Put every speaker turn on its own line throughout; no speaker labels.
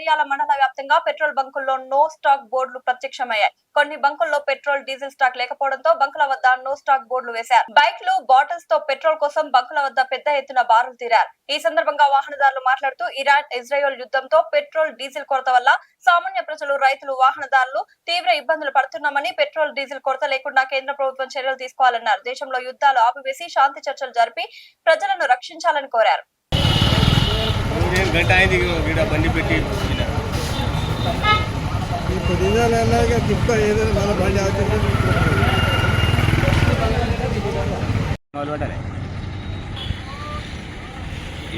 చేర్యాల మండల వ్యాప్తంగా petrol బంకుల్లో no stock బోర్డులు ప్రత్యక్షమయ్యాయి. కొన్ని బంకుల్లో పెట్రోల్, డీజిల్ స్టాక్ లేకపోవడంతో బంకుల వద్ద నో స్టాక్ బోర్డులు వేశారు. బైక్లు, బాటిల్స్ తో పెట్రోల్ కోసం బంకుల వద్ద పెద్ద ఎత్తున బారులు తీరారు. ఈ సందర్భంగా వాహనదారులు మాట్లాడుతూ ఇరాన్, ఇజ్రాయెల్ యుద్ధంతో పెట్రోల్, డీజిల్ కొరత వల్ల సామాన్య ప్రజలు, రైతులు, వాహనదారులు తీవ్ర ఇబ్బందులు పడుతున్నామని, పెట్రోల్, డీజిల్ కొరత లేకుండా కేంద్ర ప్రభుత్వం చర్యలు తీసుకోవాలన్నారు. దేశంలో యుద్ధాలు ఆపివేసి శాంతి చర్చలు జరిపి ప్రజలను రక్షించాలని కోరారు.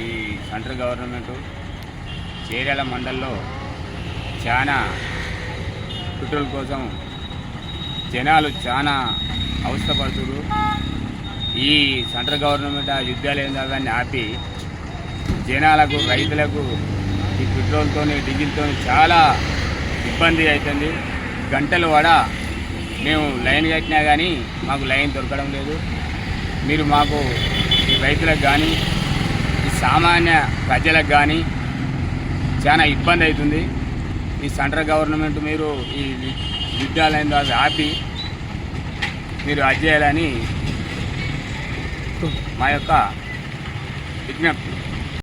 ఈ సెంట్రల్ గవర్నమెంట్ చేర్యాల మండల్లో చాలా పెట్రోల్ కోసం జనాలు చాలా అవస్థపడుతున్నారు. ఈ సెంట్రల్ గవర్నమెంట్ ఆ యుద్ధాలు ఏందో అవన్నీ ఆపి జనాలకు, రైతులకు ఈ పెట్రోల్తో, డీజిల్తో చాలా ఇబ్బంది అవుతుంది. గంటలు మేము లైన్ కట్టినా కానీ మాకు లైన్ దొరకడం లేదు. మీరు మాకు ఈ రైతులకు కానీ, ఈ సామాన్య ప్రజలకు కానీ చాలా ఇబ్బంది అవుతుంది. ఈ సెంట్రల్ గవర్నమెంట్ మీరు ఈ యుద్ధాలైన అవి ఆపి మీరు అది చేయాలని మా యొక్క విజ్ఞప్తి.